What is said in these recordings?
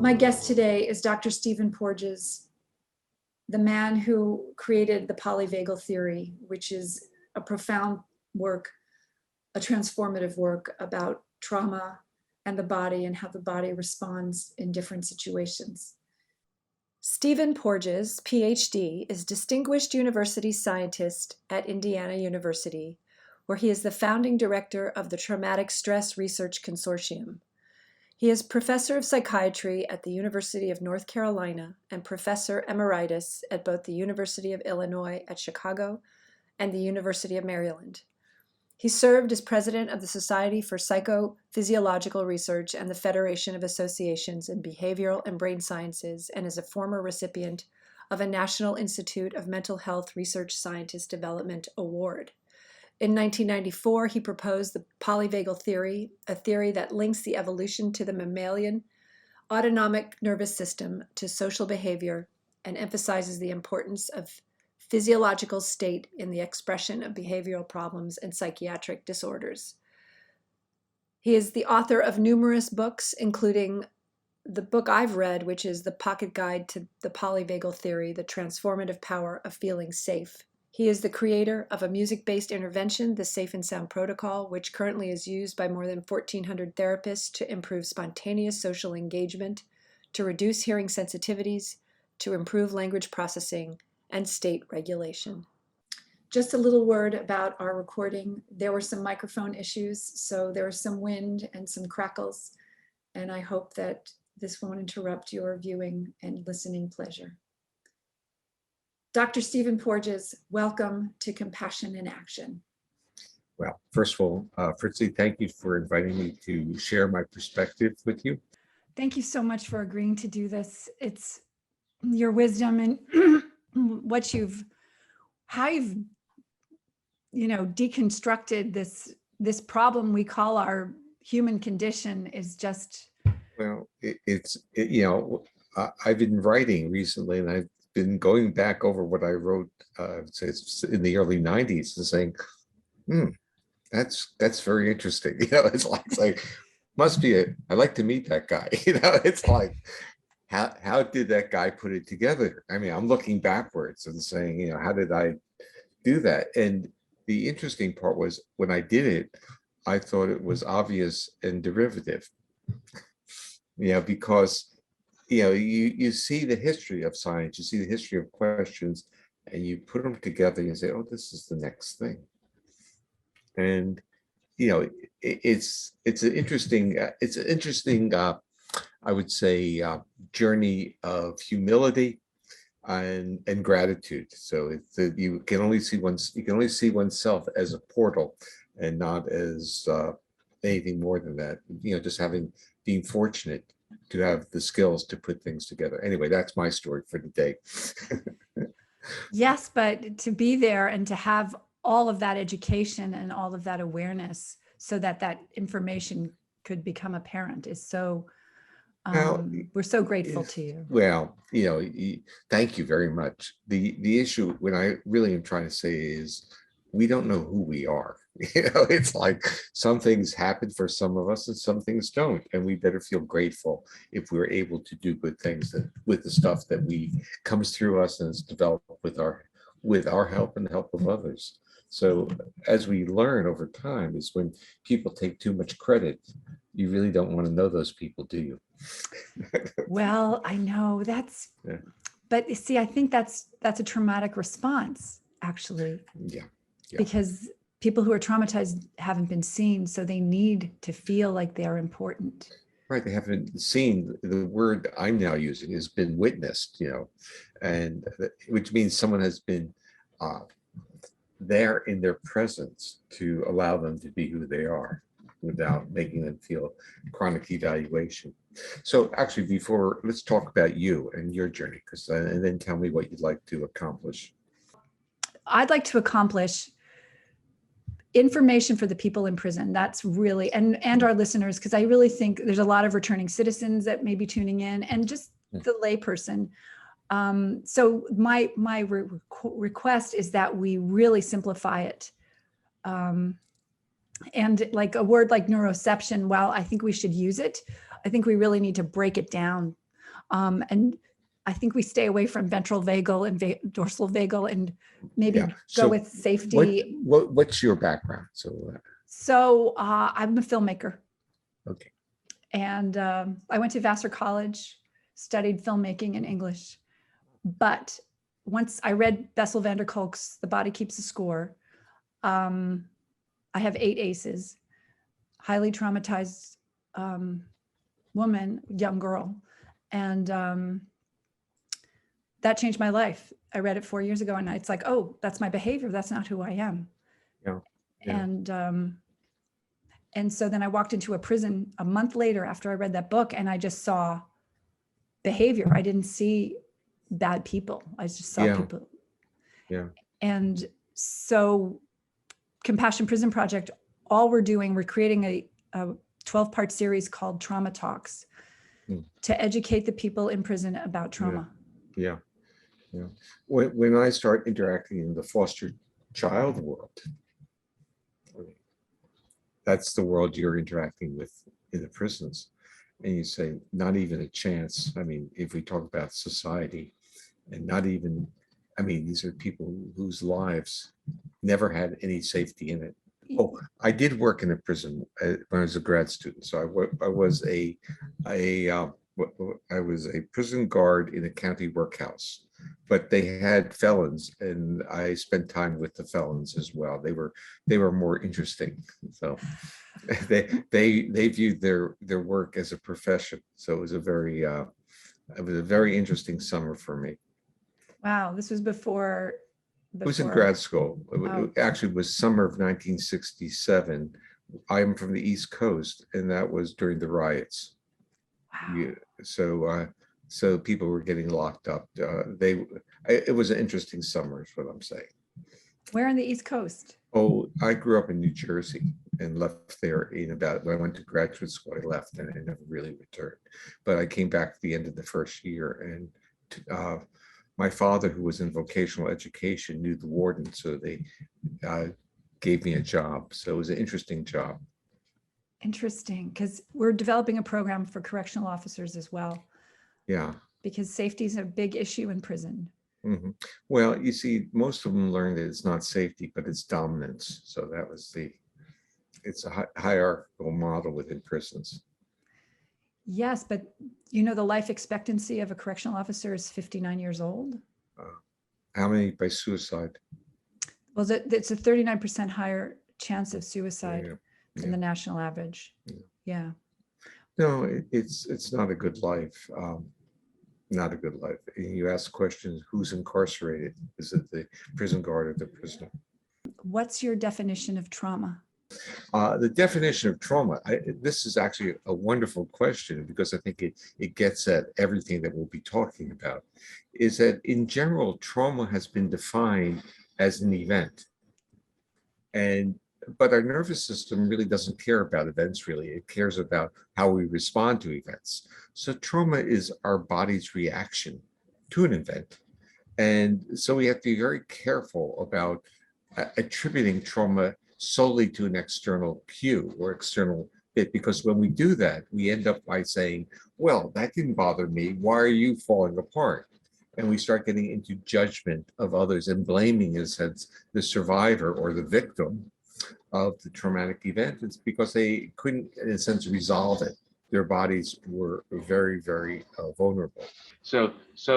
My guest today is Dr. Stephen Porges, the man who created the Polyvagal Theory, which is a profound work, a transformative work about trauma and the body and how the body responds in different situations. Stephen Porges, Ph.D., is Distinguished University Scientist at Indiana University, where he is the founding director of the Traumatic Stress Research Consortium. He is Professor of Psychiatry at the University of North Carolina and Professor Emeritus at both the University of Illinois at Chicago and the University of Maryland. He served as president of the Society for Psychophysiological Research and the Federation of Associations in Behavioral and Brain Sciences, and is a former recipient of a National Institute of Mental Health Research Scientist Development Award. In 1994, he proposed the Polyvagal Theory, a theory that links the evolution to the mammalian autonomic nervous system to social behavior and emphasizes the importance of physiological state in the expression of behavioral problems and psychiatric disorders. He is the author of numerous books, including the book I've read, which is The Pocket Guide to the Polyvagal Theory, The Transformative Power of Feeling Safe. He is the creator of a music-based intervention, the Safe and Sound Protocol, which currently is used by more than 1,400 therapists to improve spontaneous social engagement, to reduce hearing sensitivities, to improve language processing, and state regulation. Just a little word about our recording. There were some microphone issues, so there was some wind and some crackles, and I hope that this won't interrupt your viewing and listening pleasure. Dr. Stephen Porges, welcome to Compassion in Action. Well, first of all, Fritzy, thank you for inviting me to share my perspective with you. Thank you so much for agreeing to do this. It's your wisdom and how you've deconstructed this problem we call our human condition is just. Well, I've been writing recently, and I've been going back over what I wrote, say in the early '90s, and saying, that's very interesting. It's like must be I'd like to meet that guy. It's like. How did that guy put it together? I mean, I'm looking backwards and saying, how did I do that? And the interesting part was when I did it, I thought it was obvious and derivative, because, you see the history of science, you see the history of questions, and you put them together and you say, oh, this is the next thing. And, it's an interesting, I would say, journey of humility and gratitude. So you can only see oneself as a portal and not as anything more than that. Just being fortunate to have the skills to put things together. Anyway, that's my story for the day. Yes, but to be there and to have all of that education and all of that awareness so that information could become apparent is so. We're so grateful to you. Well, thank you very much. The issue, what I really am trying to say is we don't know who we are. It's like some things happen for some of us and some things don't. And we better feel grateful if we're able to do good things with the stuff that comes through us and is developed with our help and the help of others. So as we learn over time is when people take too much credit, you really don't want to know those people, do you? Well, I know but see, I think that's a traumatic response, actually. Yeah. Because people who are traumatized haven't been seen, so they need to feel like they are important. Right, they haven't seen. The word I'm now using has been witnessed, and which means someone has been there in their presence to allow them to be who they are without making them feel chronic evaluation. So actually, let's talk about you and your journey, and then tell me what you'd like to accomplish. I'd like to accomplish information for the people in prison. That's really, and our listeners, because I really think there's a lot of returning citizens that may be tuning in, and just the layperson. So my request is that we really simplify it. And a word like neuroception, while I think we should use it, I think we really need to break it down And I think we stay away from ventral vagal and dorsal vagal and maybe Yeah. go So with safety. what's your background? So I'm a filmmaker. Okay. And I went to Vassar College, studied filmmaking and English. But once I read Bessel van der Kolk's The Body Keeps a Score, I have 8 ACEs, highly traumatized woman, young girl. And that changed my life. I read it 4 years ago and it's like, oh, that's my behavior. That's not who I am. Yeah. Yeah. And so then I walked into a prison a month later after I read that book and I just saw behavior. I didn't see bad people. I just saw people. Yeah. And so Compassion Prison Project, all we're doing, we're creating a 12-part series called Trauma Talks to educate the people in prison about trauma. Yeah. Yeah. When I start interacting in the foster child world, that's the world you're interacting with in the prisons. And you say, not even a chance. I mean, if we talk about society and not even, I mean, these are people whose lives never had any safety in it. Oh, I did work in a prison when I was a grad student. So I was a prison guard in a county workhouse, but they had felons, and I spent time with the felons as well. They were more interesting. So they viewed their work as a profession. So it was a very interesting summer for me. Wow, this was before. It was in grad school. It actually was summer of 1967. I'm from the East Coast, and that was during the riots. Wow. So people were getting locked up. It was an interesting summer, is what I'm saying. Where on the East Coast? Oh, I grew up in New Jersey and left there when I went to graduate school. I left and I never really returned. But I came back at the end of the first year, and my father, who was in vocational education, knew the warden, so they gave me a job. So it was an interesting job. Interesting, because we're developing a program for correctional officers as well. Yeah. Because safety is a big issue in prison. Mm-hmm. Well, you see, most of them learn that it's not safety, but it's dominance. So it's a hierarchical model within prisons. Yes, but you know, the life expectancy of a correctional officer is 59 years old. How many by suicide? Well, it's a 39% higher chance of suicide than the national average. Yeah. No, it's not a good life. Not a good life. You ask questions, who's incarcerated? Is it the prison guard or the prisoner? What's your definition of trauma? The definition of trauma, this is actually a wonderful question because I think it gets at everything that we'll be talking about, is that in general, trauma has been defined as an event. But our nervous system really doesn't care about events, really. It cares about how we respond to events. So trauma is our body's reaction to an event. And so we have to be very careful about attributing trauma solely to an external cue or external bit, because when we do that, we end up by saying, well, that didn't bother me. Why are you falling apart? And we start getting into judgment of others and blaming, in a sense, the survivor or the victim of the traumatic event. It's because they couldn't, in a sense, resolve it. Their bodies were very, very vulnerable. So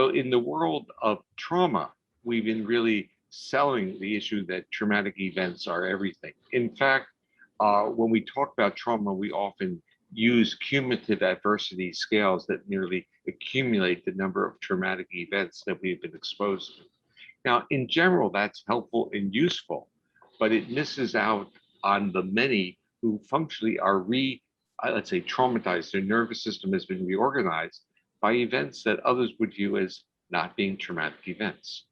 in the world of trauma, we've been really selling the issue that traumatic events are everything. In fact, when we talk about trauma, we often use cumulative adversity scales that nearly accumulate the number of traumatic events that we've been exposed to. Now, in general, that's helpful and useful, but it misses out on the many who functionally are let's say, traumatized. Their nervous system has been reorganized by events that others would view as not being traumatic events.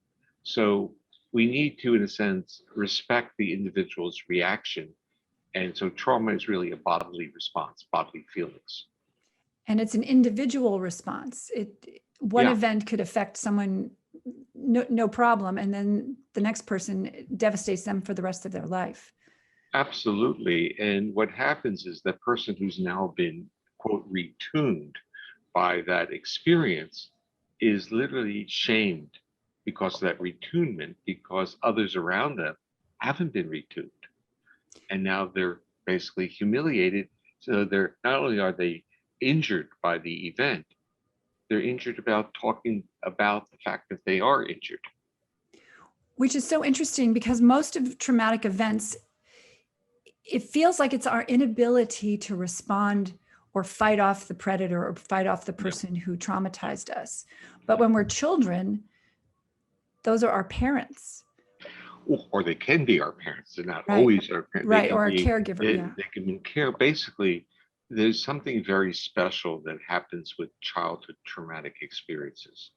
So we need to, in a sense, respect the individual's reaction. And so trauma is really a bodily response, bodily feelings. And it's an individual response. One event could affect someone, no problem, and then the next person devastates them for the rest of their life. Absolutely. And what happens is the person who's now been, quote, retuned by that experience is literally shamed because of that retunement, because others around them haven't been retuned. And now they're basically humiliated. So they're not only are they injured by the event, they're injured about talking about the fact that they are injured. Which is so interesting because most of traumatic events, it feels like it's our inability to respond or fight off the predator or fight off the person who traumatized us. But when we're children, those are our parents. Or they can be our parents. They're not Right. always our parents. Right, or a caregiver, They can be care. Basically, there's something very special that happens with childhood traumatic experiences.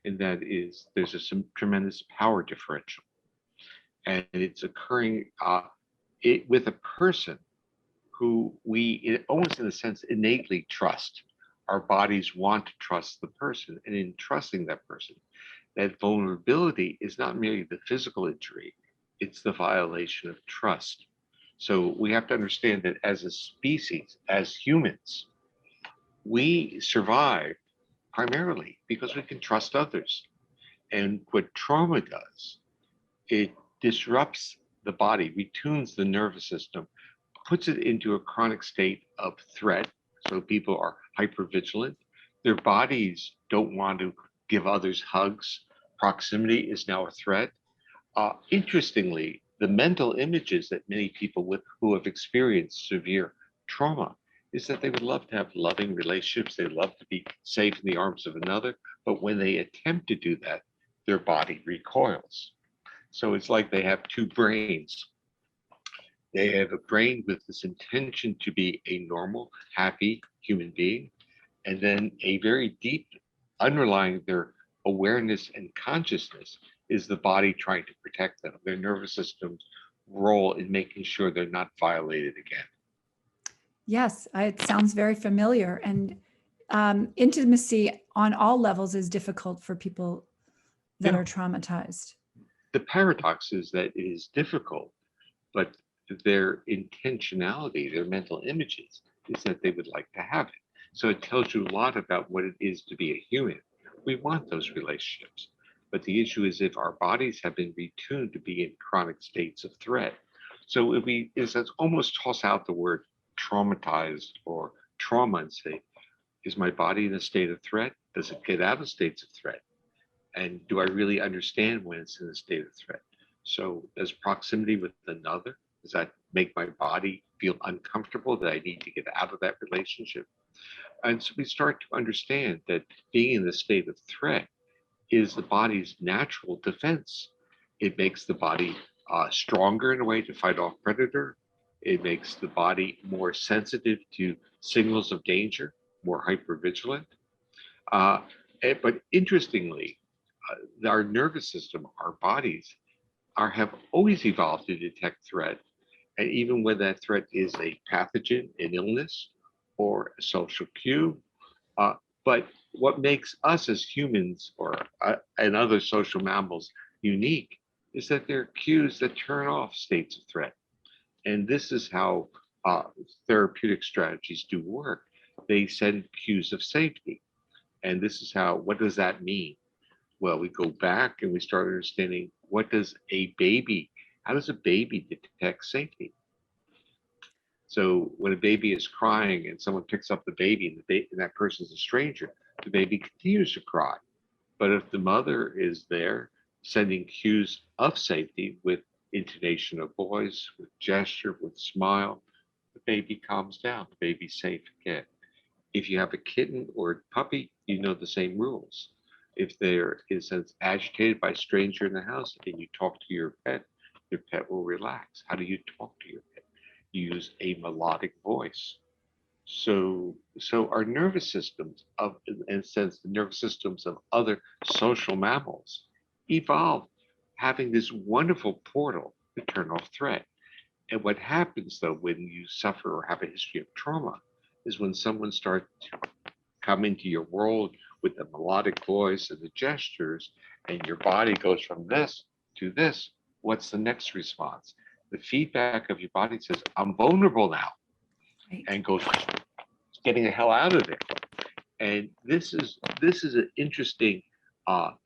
And that is, there's some tremendous power differential. And it's occurring with a person who we, almost in a sense, innately trust. Our bodies want to trust the person. And in trusting that person, that vulnerability is not merely the physical injury, it's the violation of trust. So we have to understand that as a species, as humans, we survive primarily because we can trust others. And what trauma does, it disrupts the body, retunes the nervous system, puts it into a chronic state of threat. So people are hypervigilant. Their bodies don't want to give others hugs. Proximity is now a threat. Interestingly, the mental images that many people who have experienced severe trauma is that they would love to have loving relationships. They love to be safe in the arms of another. But when they attempt to do that, their body recoils. So it's like they have two brains. They have a brain with this intention to be a normal, happy human being, and then a very deep underlying their awareness and consciousness is the body trying to protect them, their nervous system's role in making sure they're not violated again. Yes, it sounds very familiar. And intimacy on all levels is difficult for people that are traumatized. The paradox is that it is difficult, but their intentionality, their mental images, is that they would like to have it. So it tells you a lot about what it is to be a human. We want those relationships. But the issue is if our bodies have been retuned to be in chronic states of threat. So if we almost toss out the word traumatized or trauma and say, is my body in a state of threat? Does it get out of states of threat? And do I really understand when it's in a state of threat? So does proximity with another, does that make my body feel uncomfortable that I need to get out of that relationship? And so we start to understand that being in the state of threat is the body's natural defense. It makes the body stronger in a way to fight off predator. It makes the body more sensitive to signals of danger, more hypervigilant. But interestingly, our nervous system, our bodies, have always evolved to detect threat. And even when that threat is a pathogen, an illness, or a social cue. But what makes us as humans and other social mammals unique is that there are cues that turn off states of threat. And this is how therapeutic strategies do work. They send cues of safety. And this is what does that mean? Well, we go back and we start understanding how does a baby detect safety? So when a baby is crying and someone picks up the baby and that person is a stranger, the baby continues to cry. But if the mother is there sending cues of safety with intonation of voice, with gesture, with smile, the baby calms down, the baby's safe again. If you have a kitten or a puppy, you know the same rules. If there is agitated by a stranger in the house and you talk to your pet will relax. How do you talk to your pet? You use a melodic voice. So our nervous systems in a sense, the nervous systems of other social mammals evolved having this wonderful portal to turn off threat. And what happens though when you suffer or have a history of trauma is when someone starts to come into your world with the melodic voice and the gestures, and your body goes from this to this, what's the next response? The feedback of your body says, I'm vulnerable now, right, and goes getting the hell out of there. And this is an interesting,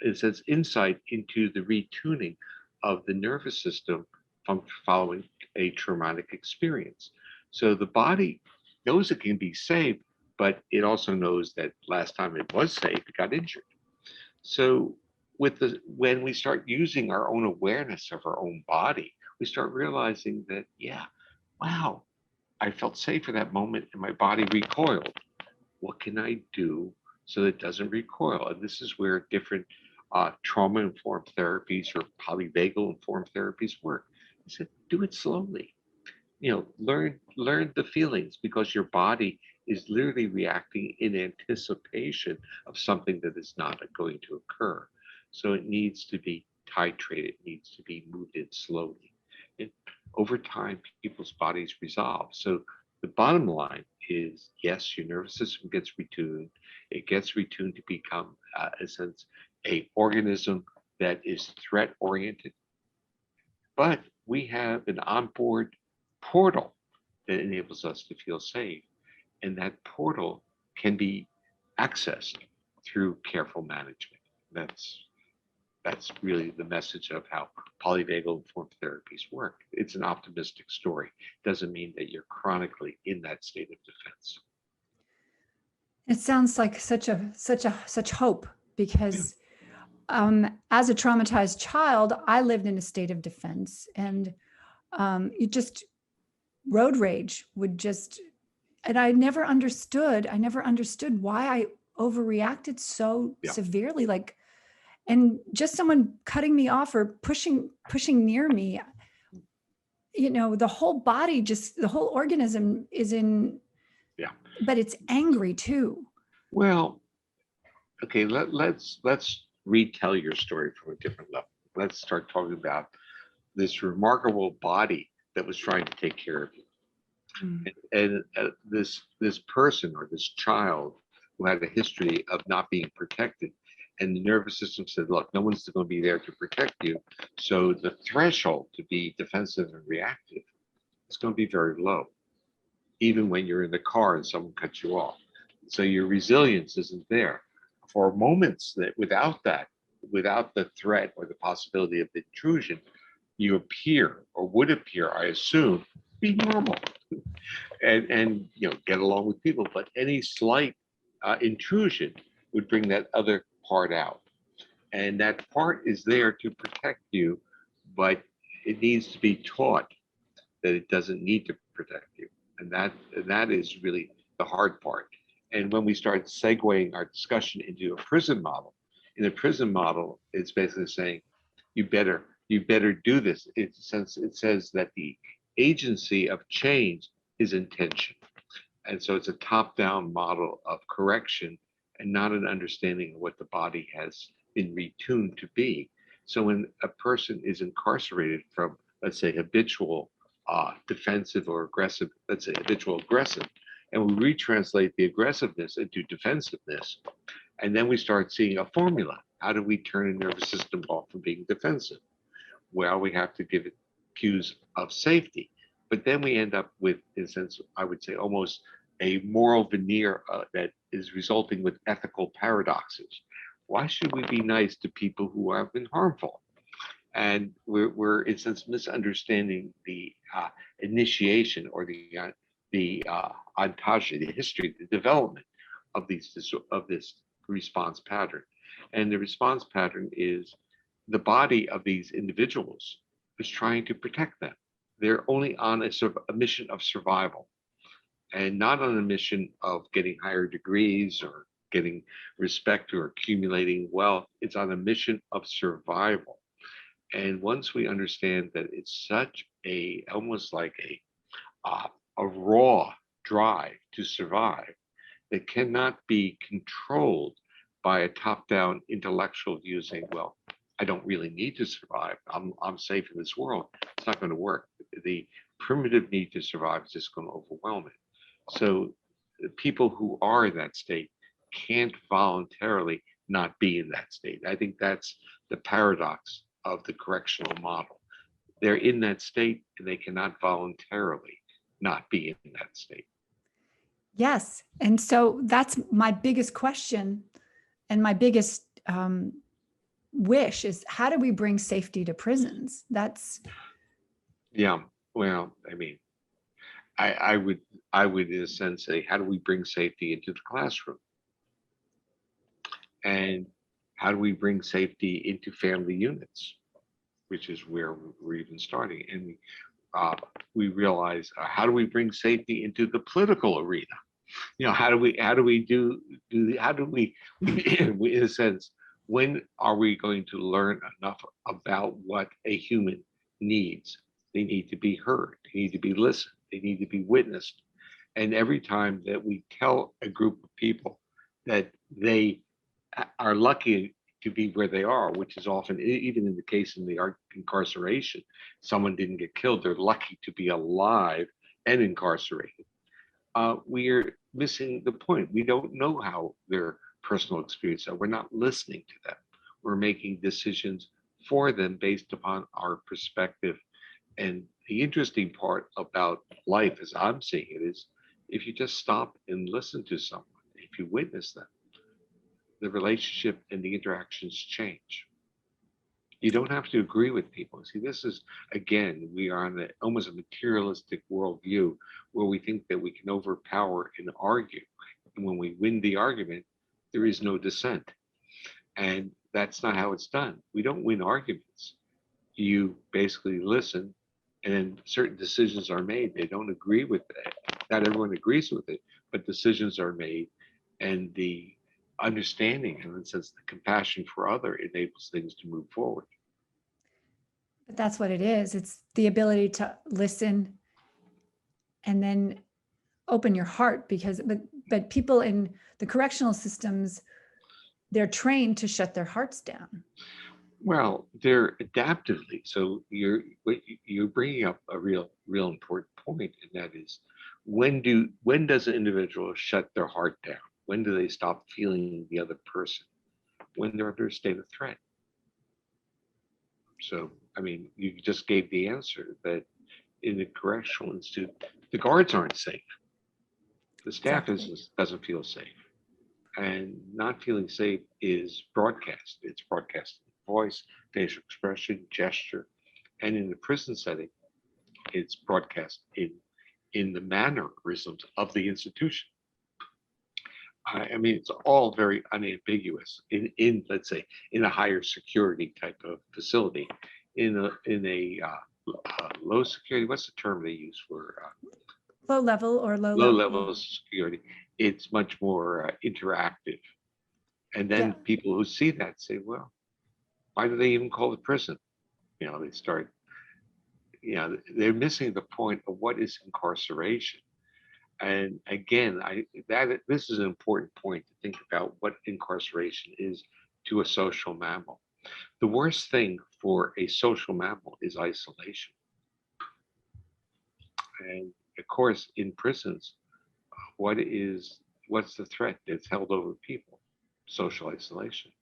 it says insight into the retuning of the nervous system following a traumatic experience. So the body knows it can be safe, but it also knows that last time it was safe, it got injured. So when we start using our own awareness of our own body, we start realizing that, yeah, wow, I felt safe for that moment and my body recoiled. What can I do so that it doesn't recoil? And this is where different trauma-informed therapies or polyvagal-informed therapies work. I said, do it slowly. Learn the feelings, because your body is literally reacting in anticipation of something that is not going to occur. So it needs to be titrated, it needs to be moved in slowly. And over time, people's bodies resolve. So the bottom line is, yes, your nervous system gets retuned. It gets retuned to become, in a sense, a organism that is threat oriented. But we have an onboard portal that enables us to feel safe. And that portal can be accessed through careful management. That's really the message of how polyvagal-informed therapies work. It's an optimistic story. Doesn't mean that you're chronically in that state of defense. It sounds like such hope, because as a traumatized child, I lived in a state of defense, and road rage would just, and I never understood why I overreacted so severely, and just someone cutting me off or pushing near me, the whole body, the whole organism is in, but it's angry too. Well, okay, let's retell your story from a different level. Let's start talking about this remarkable body that was trying to take care of you. And this person or this child who had a history of not being protected, and the nervous system said, look, no one's going to be there to protect you, so the threshold to be defensive and reactive is going to be very low, even when you're in the car and someone cuts you off. So your resilience isn't there. For moments that without the threat or the possibility of intrusion, you appear, or would appear, I assume, be normal and get along with people. But any slight intrusion would bring that other part out, and that part is there to protect you, but it needs to be taught that it doesn't need to protect you, and that is really the hard part. And when we start segueing our discussion into a prison model, in a prison model, it's basically saying you better do this. Since it says that the agency of change is intention, and so it's a top-down model of correction and not an understanding of what the body has been retuned to be. So when a person is incarcerated from, let's say, habitual defensive or aggressive, let's say habitual aggressive, and we retranslate the aggressiveness into defensiveness, and then we start seeing a formula. How do we turn a nervous system off from being defensive? Well, we have to give it cues of safety, but then we end up with, in a sense, I would say, almost a moral veneer that is resulting with ethical paradoxes. Why should we be nice to people who have been harmful? And we're in a sense misunderstanding the initiation or the ontology, the history, the development of this response pattern. And the response pattern is the body of these individuals is trying to protect them. They're only on a mission of survival, and not on a mission of getting higher degrees or getting respect or accumulating wealth. It's on a mission of survival. And once we understand that it's such almost like a raw drive to survive that cannot be controlled by a top-down intellectual view saying, well, I don't really need to survive. I'm safe in this world. It's not going to work. The primitive need to survive is just going to overwhelm it. So the people who are in that state can't voluntarily not be in that state. I think that's the paradox of the correctional model. They're in that state and they cannot voluntarily not be in that state. Yes. And so that's my biggest question and my biggest wish is, how do we bring safety to prisons? That's, Yeah, well, I mean, I would in a sense say, how do we bring safety into the classroom? And how do we bring safety into family units, which is where we're even starting? And we realize, how do we bring safety into the political arena? You know, how do we how do we in a sense, when are we going to learn enough about what a human needs? They need to be heard, they need to be listened, they need to be witnessed. And every time that we tell a group of people that they are lucky to be where they are, which is often, even in the case in the incarceration, someone didn't get killed, they're lucky to be alive and incarcerated. We're missing the point. We don't know how their personal experience are. We're not listening to them. We're making decisions for them based upon our perspective. And the interesting part about life, as I'm seeing it, is if you just stop and listen to someone, if you witness them, the relationship and the interactions change. You don't have to agree with people. See, this is, again, we are on almost a materialistic worldview where we think that we can overpower and argue. And when we win the argument, there is no dissent. And that's not how it's done. We don't win arguments. You basically listen, and then certain decisions are made. They don't agree with it. Not everyone agrees with it, but decisions are made. And the understanding, and in a sense, the compassion for other enables things to move forward. but that's what it is. It's the ability to listen and then open your heart, because, but people in the correctional systems, they're trained to shut their hearts down. Well, they're adaptively. So you're bringing up a real important point, and that is, when does an individual shut their heart down? When do they stop feeling the other person? When they're under a state of threat. So, I mean, you just gave the answer that in the correctional institute, the guards aren't safe. The staff doesn't feel safe. And not feeling safe is broadcast. It's broadcast in voice, facial expression, gesture. And in the prison setting, it's broadcast in the mannerisms of the institution. I mean, it's all very unambiguous in let's say, in a higher security type of facility. In a low security, what's the term they use for Low level or low level of security? It's much more interactive. And then Yeah. people who see that say, well, why do they even call it prison? You know, they start, you know, they're missing the point of what is incarceration. And again, this is an important point to think about what incarceration is to a social mammal. The worst thing for a social mammal is isolation. And of course, in prisons, what's the threat that's held over people? Social isolation.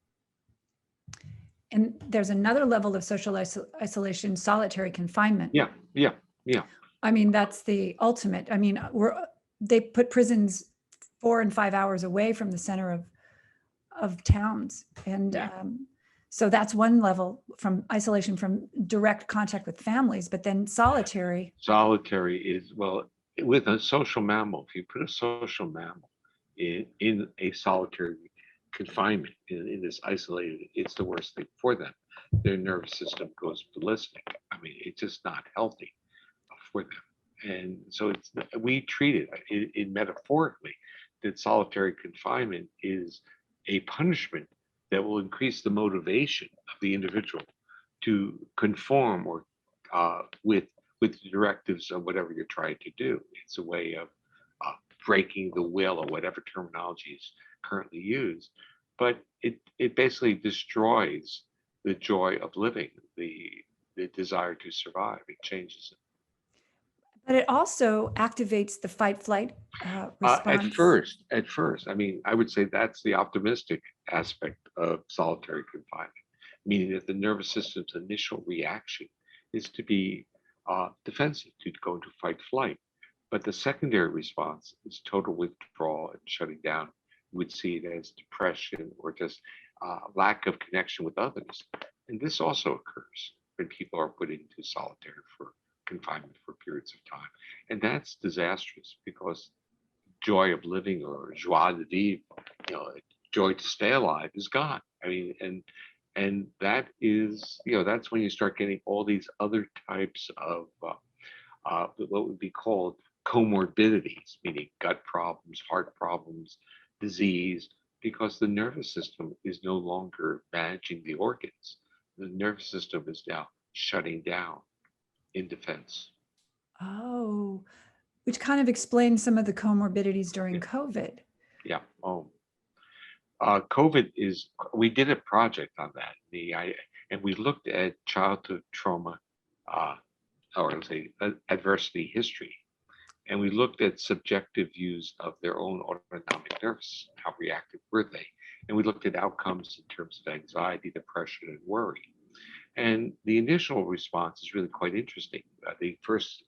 And there's another level of social isolation, solitary confinement. Yeah. I mean, that's the ultimate. I mean, they put prisons 4 and 5 hours away from the center of towns. And so that's one level, from isolation from direct contact with families, but then solitary. Solitary is, well, with a social mammal, if you put a social mammal in a solitary confinement, in this isolated, it's the worst thing for them. Their nervous system goes ballistic. I mean, it's just not healthy for them. And so we treat it in metaphorically, that solitary confinement is a punishment that will increase the motivation of the individual to conform or with the directives of whatever you're trying to do. It's a way of breaking the will, or whatever terminology is currently used. But it basically destroys the joy of living, the desire to survive. It changes it. But it also activates the fight-flight response. At first, I mean, I would say that's the optimistic aspect of solitary confinement, meaning that the nervous system's initial reaction is to be defensive, to go into fight-flight. But the secondary response is total withdrawal and shutting down. We would see it as depression or just lack of connection with others. And this also occurs when people are put into solitary for confinement for periods of time. And that's disastrous because joy of living or joie de vivre, joy to stay alive is gone. I mean, and that is, that's when you start getting all these other types of what would be called comorbidities, meaning gut problems, heart problems, disease, because the nervous system is no longer managing the organs. The nervous system is now shutting down in defense. Oh, which kind of explains some of the comorbidities during Yeah. COVID. Yeah. COVID is, we did a project on that. And we looked at childhood trauma, or let's say adversity history. And we looked at subjective views of their own autonomic nervous, how reactive were they? And we looked at outcomes in terms of anxiety, depression, and worry. And the initial response is really quite interesting. The first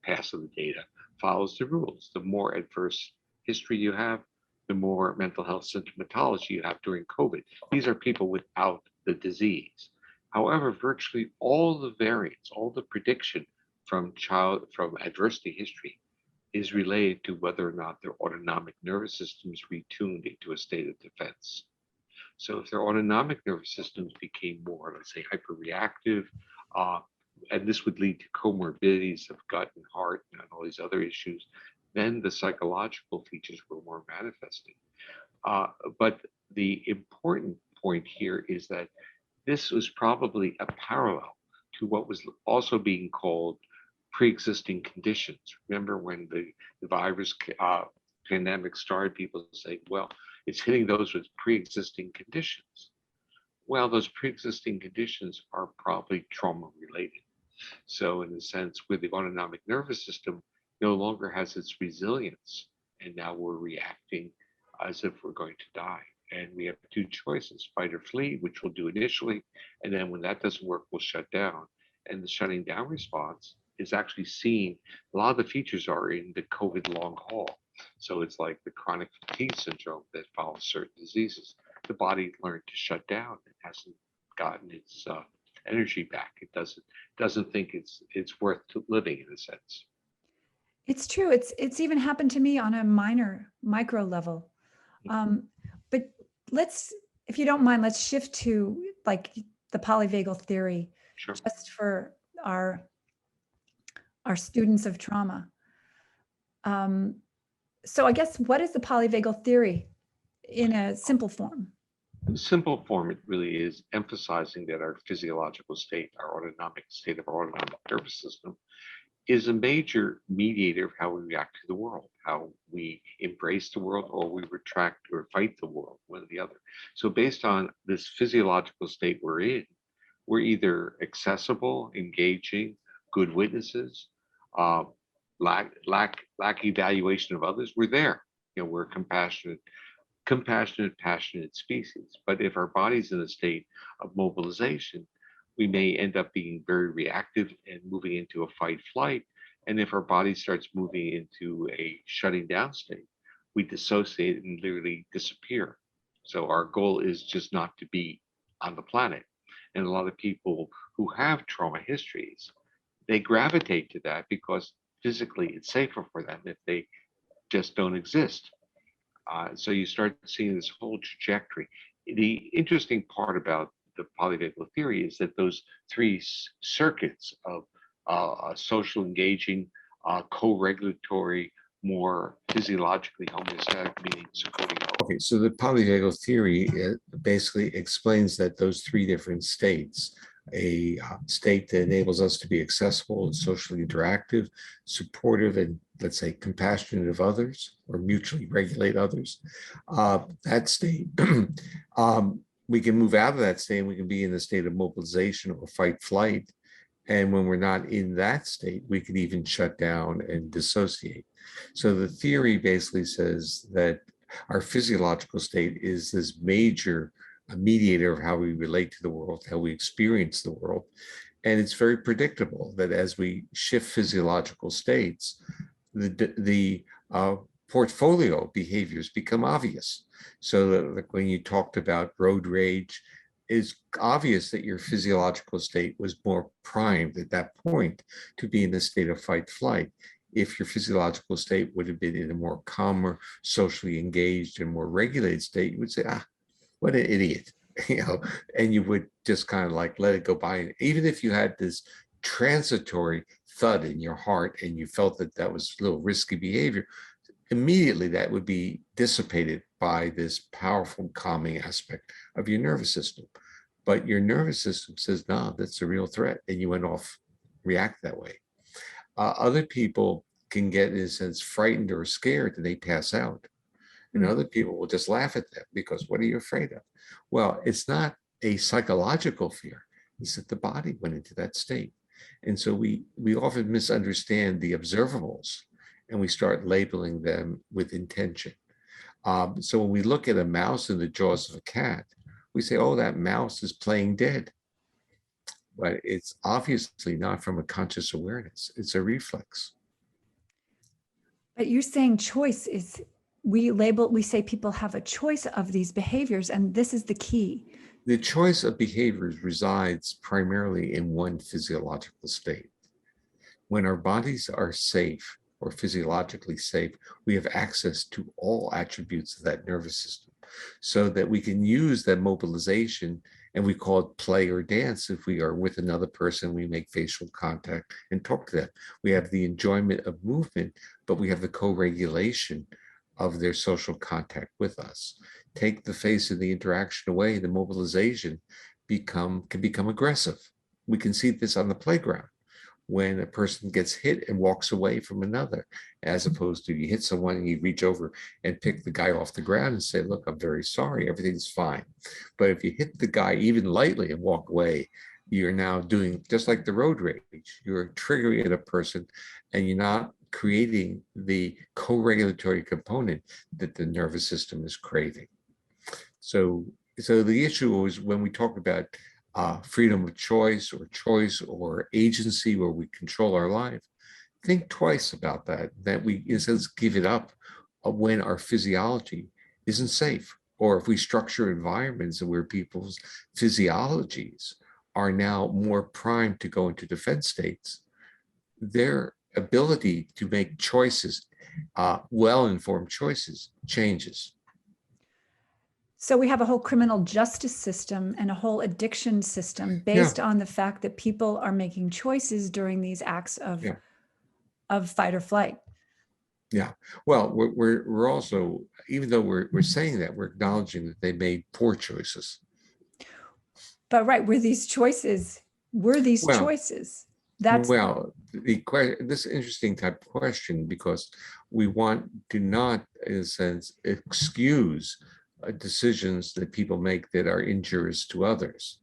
pass of the data follows the rules. The more adverse history you have, the more mental health symptomatology you have during COVID. These are people without the disease. However, virtually all the variants, all the prediction from adversity history is related to whether or not their autonomic nervous systems retuned into a state of defense. So if their autonomic nervous systems became more, let's say, hyperreactive, and this would lead to comorbidities of gut and heart and all these other issues, then the psychological features were more manifesting. But the important point here is that this was probably a parallel to what was also being called pre-existing conditions. Remember when the virus pandemic started, people say, well, it's hitting those with pre-existing conditions. Well, those pre-existing conditions are probably trauma related. So in a sense, where the autonomic nervous system no longer has its resilience, and now we're reacting as if we're going to die. And we have two choices, fight or flee, which we'll do initially. And then when that doesn't work, we'll shut down. And the shutting down response is actually seen, a lot of the features are in the COVID long haul. So it's like the chronic fatigue syndrome that follows certain diseases. The body learned to shut down. It hasn't gotten its energy back. It doesn't think it's worth living in a sense. It's true. It's even happened to me on a micro level. But if you don't mind, let's shift to like the polyvagal theory, Sure. just for our students of trauma. So I guess, what is the polyvagal theory in a simple form? In simple form, it really is emphasizing that our physiological state, our autonomic state of our autonomic nervous system, is a major mediator of how we react to the world, how we embrace the world or we retract or fight the world, one or the other. So based on this physiological state we're in, we're either accessible, engaging, good witnesses, lack evaluation of others, we're there. We're compassionate, passionate species. But if our body's in a state of mobilization, we may end up being very reactive and moving into a fight flight. And if our body starts moving into a shutting down state, we dissociate and literally disappear. So our goal is just not to be on the planet. And a lot of people who have trauma histories, they gravitate to that because physically it's safer for them if they just don't exist. So you start seeing this whole trajectory. The interesting part about the polyvagal theory is that those three circuits of social engaging, co-regulatory, more physiologically homeostatic, meaning supporting. Okay, so the polyvagal theory basically explains that those three different states, a state that enables us to be accessible and socially interactive, supportive, and let's say compassionate of others or mutually regulate others, that state, we can move out of that state and we can be in the state of mobilization or fight flight. And when we're not in that state, we could even shut down and dissociate. So the theory basically says that our physiological state is this major mediator of how we relate to the world, how we experience the world. And it's very predictable that as we shift physiological states, the portfolio behaviors become obvious. So that, like when you talked about road rage, it's obvious that your physiological state was more primed at that point to be in a state of fight flight. If your physiological state would have been in a more calmer, socially engaged and more regulated state, you would say, ah, what an idiot, and you would just kind of like let it go by. And even if you had this transitory thud in your heart and you felt that that was a little risky behavior, immediately that would be dissipated by this powerful calming aspect of your nervous system. But your nervous system says, no, that's a real threat. And you went off, react that way. Other people can get, in a sense, frightened or scared and they pass out. And other people will just laugh at them because what are you afraid of? Well, it's not a psychological fear. It's that the body went into that state. And so we often misunderstand the observables and we start labeling them with intention. So when we look at a mouse in the jaws of a cat, we say, oh, that mouse is playing dead. But it's obviously not from a conscious awareness. It's a reflex. But you're saying choice is, we say people have a choice of these behaviors, and this is the key. The choice of behaviors resides primarily in one physiological state. When our bodies are safe or physiologically safe, we have access to all attributes of that nervous system so that we can use that mobilization, and we call it play or dance. If we are with another person, we make facial contact and talk to them. We have the enjoyment of movement, but we have the co-regulation of their social contact with us. Take the face of the interaction away, the mobilization can become aggressive. We can see this on the playground when a person gets hit and walks away from another, as opposed to you hit someone and you reach over and pick the guy off the ground and say, look, I'm very sorry, everything's fine. But if you hit the guy even lightly and walk away, you're now doing just like the road rage. You're triggering at a person and you're not creating the co-regulatory component that the nervous system is craving. So the issue is when we talk about freedom of choice or agency where we control our life, think twice about that we, in a sense, give it up when our physiology isn't safe, or if we structure environments where people's physiologies are now more primed to go into defense states, their ability to make choices, well-informed choices, changes. So we have a whole criminal justice system and a whole addiction system based on the fact that people are making choices during these acts of fight or flight. Yeah. Well, we're also, even though we're saying that, we're acknowledging that they made poor choices. But were these choices? That's this interesting type of question, because we want to not, in a sense, excuse decisions that people make that are injurious to others.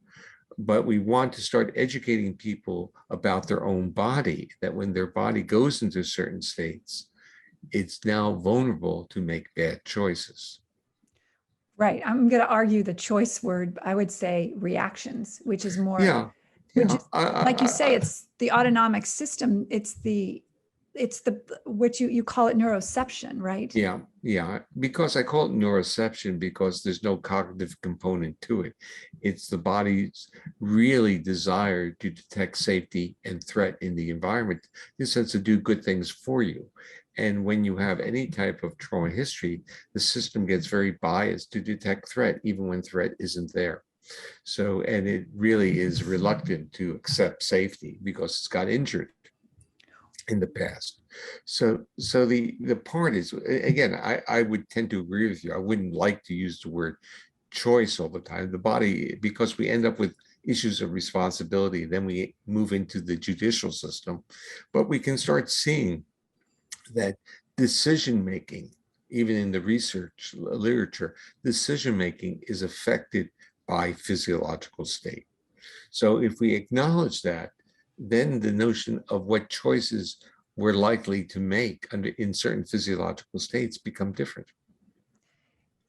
But we want to start educating people about their own body, that when their body goes into certain states, it's now vulnerable to make bad choices. Right. I'm going to argue the choice word. I would say reactions, which is more, like you say, it's the autonomic system. It's the which you call it neuroception, right? Yeah. Because I call it neuroception because there's no cognitive component to it. It's the body's really desire to detect safety and threat in the environment, in the sense to do good things for you. And when you have any type of trauma history, the system gets very biased to detect threat, even when threat isn't there. So, and it really is reluctant to accept safety because it's got injured in the past. So the part is, again, I would tend to agree with you. I wouldn't like to use the word choice all the time. The body, because we end up with issues of responsibility, then we move into the judicial system. But we can start seeing that decision-making, even in the research literature, decision-making is affected by physiological state. So if we acknowledge that, then the notion of what choices we're likely to make in certain physiological states become different.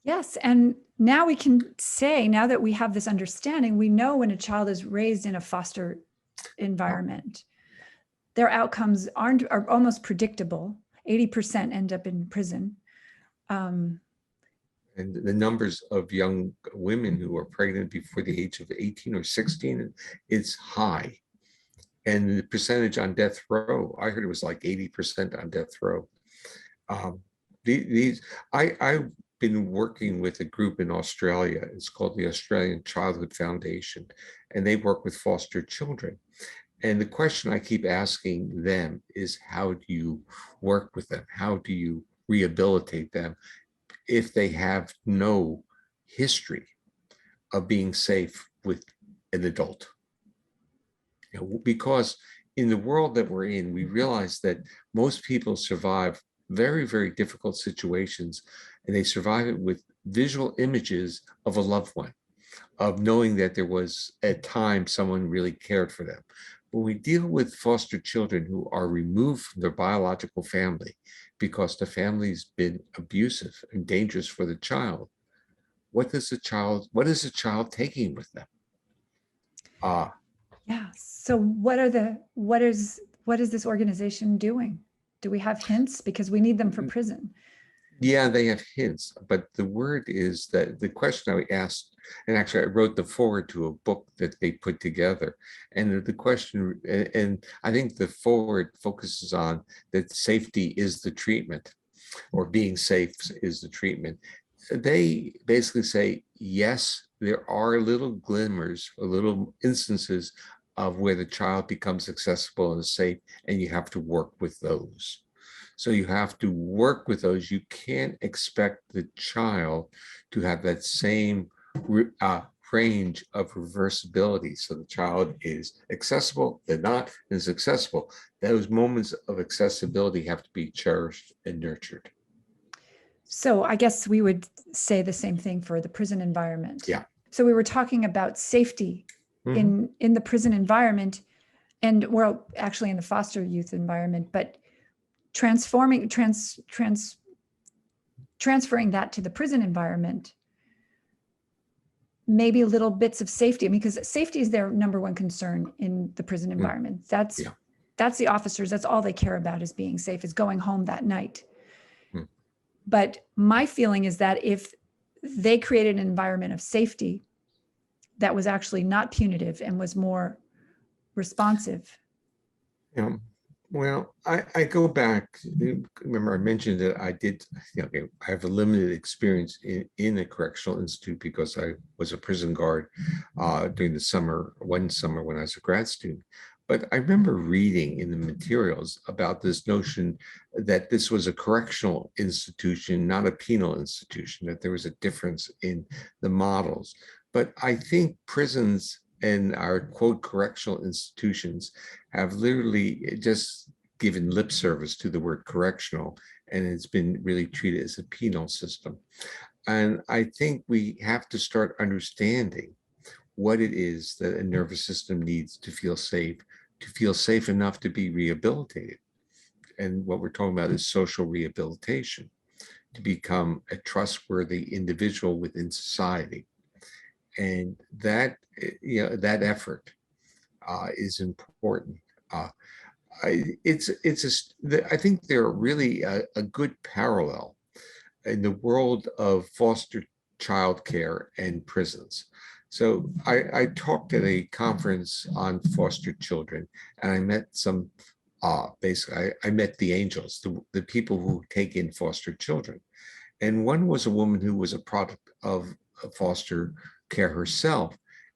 Yes, and now we can say, now that we have this understanding, we know when a child is raised in a foster environment, their outcomes are almost predictable. 80% end up in prison. And the numbers of young women who are pregnant before the age of 18 or 16 is high. And the percentage on death row, I heard it was like 80% on death row. I've been working with a group in Australia. It's called the Australian Childhood Foundation, and they work with foster children. And the question I keep asking them is, how do you work with them? How do you rehabilitate them if they have no history of being safe with an adult? You know, because in the world that we're in, we realize that most people survive very, very difficult situations, and they survive it with visual images of a loved one, of knowing that there was a time someone really cared for them. When we deal with foster children who are removed from their biological family because the family's been abusive and dangerous for the child, what is the child taking with them? Yeah. So what is this organization doing? Do we have hints? Because we need them for prison. Yeah, they have hints, but the word is that the question I asked, and actually I wrote the foreword to a book that they put together, and the question, and I think the foreword focuses on that safety is the treatment, or being safe is the treatment. They basically say, yes, there are little glimmers or little instances of where the child becomes accessible and safe, and you have to work with those. So you have to work with those. You can't expect the child to have that same range of reversibility. So the child is accessible, they're not, is accessible. Those moments of accessibility have to be cherished and nurtured. So I guess we would say the same thing for the prison environment. Yeah. So we were talking about safety in the prison environment, and we're actually in the foster youth environment, but transferring that to the prison environment, maybe little bits of safety. I mean, because safety is their number one concern in the prison environment. That's the officers. That's all they care about, is being safe, is going home that night. But my feeling is that if they created an environment of safety that was actually not punitive and was more responsive. Yeah. Well, I go back, remember I mentioned that I did, I have a limited experience in a correctional institute because I was a prison guard during the summer, one summer when I was a grad student. But I remember reading in the materials about this notion that this was a correctional institution, not a penal institution, that there was a difference in the models. But I think prisons and our quote correctional institutions have literally just given lip service to the word correctional, and it's been really treated as a penal system. And I think we have to start understanding what it is that a nervous system needs to feel safe enough to be rehabilitated. And what we're talking about is social rehabilitation, to become a trustworthy individual within society. And that, that effort is important. I think they're really a good parallel in the world of foster child care and prisons. So I talked at a conference on foster children, and I met some, basically, I met the angels, the people who take in foster children. And one was a woman who was a product of foster care herself,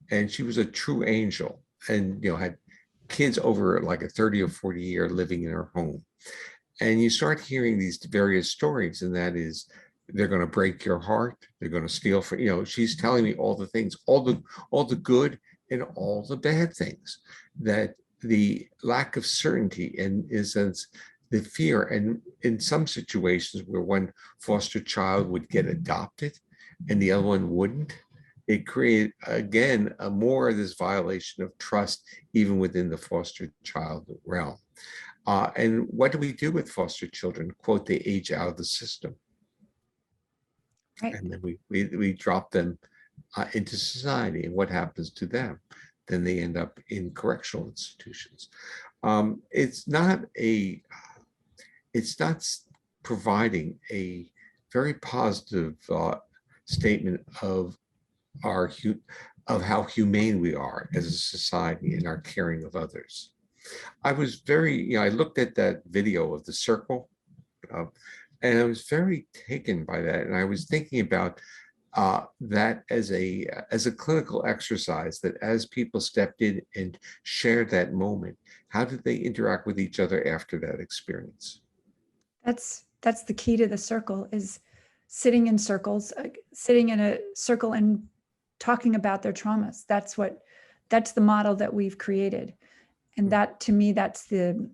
and she was a true angel, and had kids over like a 30 or 40 year living in her home. And you start hearing these various stories, and that is, they're going to break your heart, they're going to steal from, she's telling me all the things, all the good and all the bad things, that the lack of certainty and the fear. And in some situations where one foster child would get adopted and the other one wouldn't, it created, again, more of this violation of trust, even within the foster child realm. And what do we do with foster children? Quote, they age out of the system. Right. And then we drop them into society. And what happens to them? Then they end up in correctional institutions. It's not it's not providing a very positive statement of of how humane we are as a society in our caring of others. I was very, I looked at that video of the circle, and I was very taken by that. And I was thinking about that as a clinical exercise, that as people stepped in and shared that moment, how did they interact with each other after that experience? That's the key to the circle, is sitting in circles, sitting in a circle and talking about their traumas. That's the model that we've created. And that, to me, that's the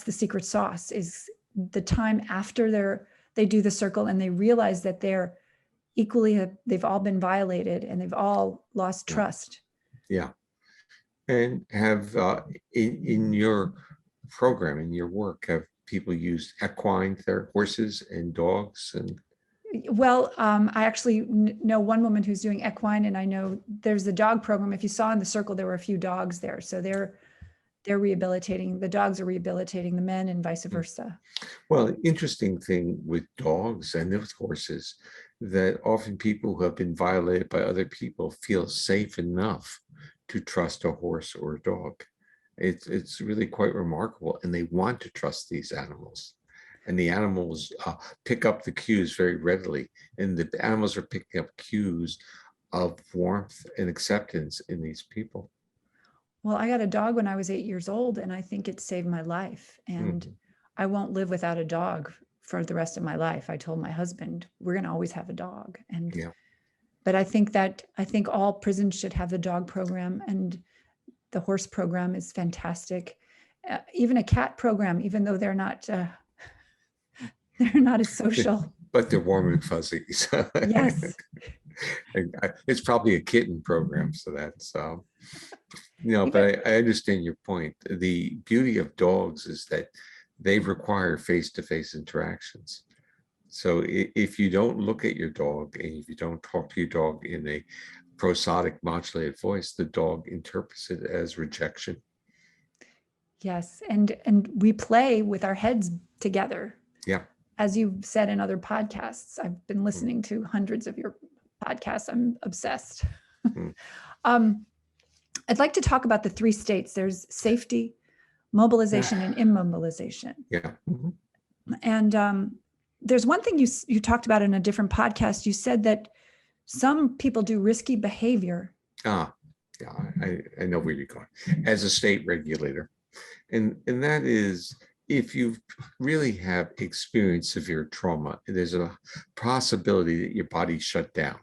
secret sauce, is the time after they do the circle and they realize that they've all been violated and they've all lost trust. Yeah. And have in your program, in your work, have people used equine horses and dogs? And well, I actually know one woman who's doing equine, and I know there's the dog program. If you saw in the circle, there were a few dogs there. So they're rehabilitating, the dogs are rehabilitating the men and vice versa. Well, interesting thing with dogs and with horses, that often people who have been violated by other people feel safe enough to trust a horse or a dog. It's really quite remarkable, and they want to trust these animals. And the animals pick up the cues very readily, and the animals are picking up cues of warmth and acceptance in these people. Well, I got a dog when I was 8 years old, and I think it saved my life. And I won't live without a dog for the rest of my life. I told my husband, we're going to always have a dog. And but I think all prisons should have the dog program, and the horse program is fantastic. Even a cat program, even though they're not as social. But they're warm and fuzzy. So. Yes. It's probably a kitten program, so that's but I understand your point. The beauty of dogs is that they require face-to-face interactions. So if you don't look at your dog, and if you don't talk to your dog in a prosodic modulated voice, the dog interprets it as rejection. Yes, and we play with our heads together. Yeah. As you've said in other podcasts, I've been listening to hundreds of your podcasts. I'm obsessed. I'd like to talk about the 3 states. There's safety, mobilization, and immobilization. Yeah. And there's one thing you talked about in a different podcast. You said that some people do risky behavior. Yeah, I know where you're going. As a state regulator. And that is, if you really have experienced severe trauma, there's a possibility that your body shut down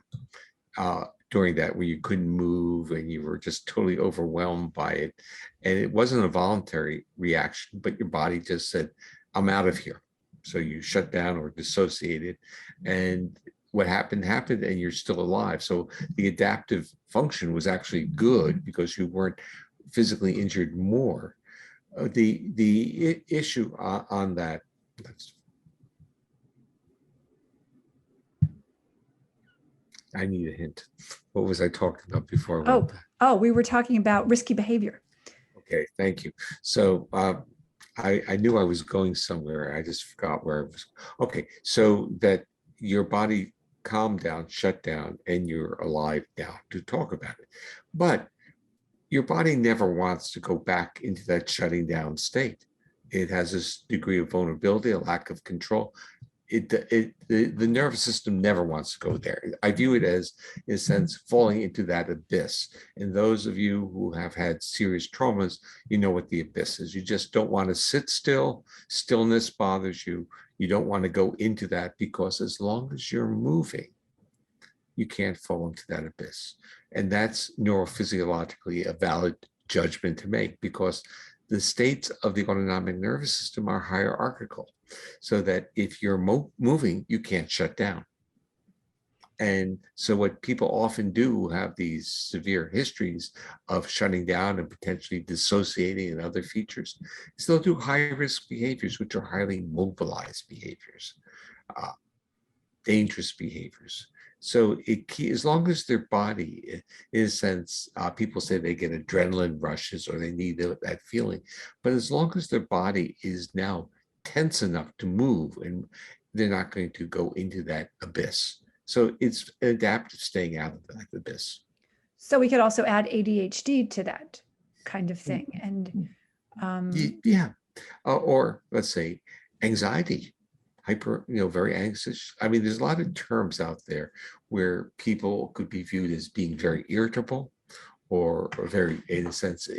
during that, where you couldn't move and you were just totally overwhelmed by it. And it wasn't a voluntary reaction, but your body just said, I'm out of here. So you shut down or dissociated, and what happened, and you're still alive. So the adaptive function was actually good because you weren't physically injured more. The issue on that, I need a hint. What was I talking about before? We were talking about risky behavior. Okay, thank you. So I knew I was going somewhere. I just forgot where I was. Okay, so that your body calmed down, shut down, and you're alive now to talk about it. But your body never wants to go back into that shutting down state. It has this degree of vulnerability, a lack of control. The nervous system never wants to go there. I view it as, in a sense, falling into that abyss. And those of you who have had serious traumas, you know what the abyss is. You just don't want to sit still. Stillness bothers you. You don't want to go into that, because as long as you're moving, you can't fall into that abyss. And that's neurophysiologically a valid judgment to make, because the states of the autonomic nervous system are hierarchical, so that if you're moving, you can't shut down. And so what people often do who have these severe histories of shutting down and potentially dissociating and other features is they'll do high-risk behaviors, which are highly mobilized behaviors, dangerous behaviors. So as long as their body, in a sense, people say they get adrenaline rushes or they need that feeling, but as long as their body is now tense enough to move, and they're not going to go into that abyss. So it's adaptive staying out of that abyss. So we could also add ADHD to that kind of thing. And Yeah. Or let's say anxiety, very anxious. I mean, there's a lot of terms out there where people could be viewed as being very irritable, or very, in a sense,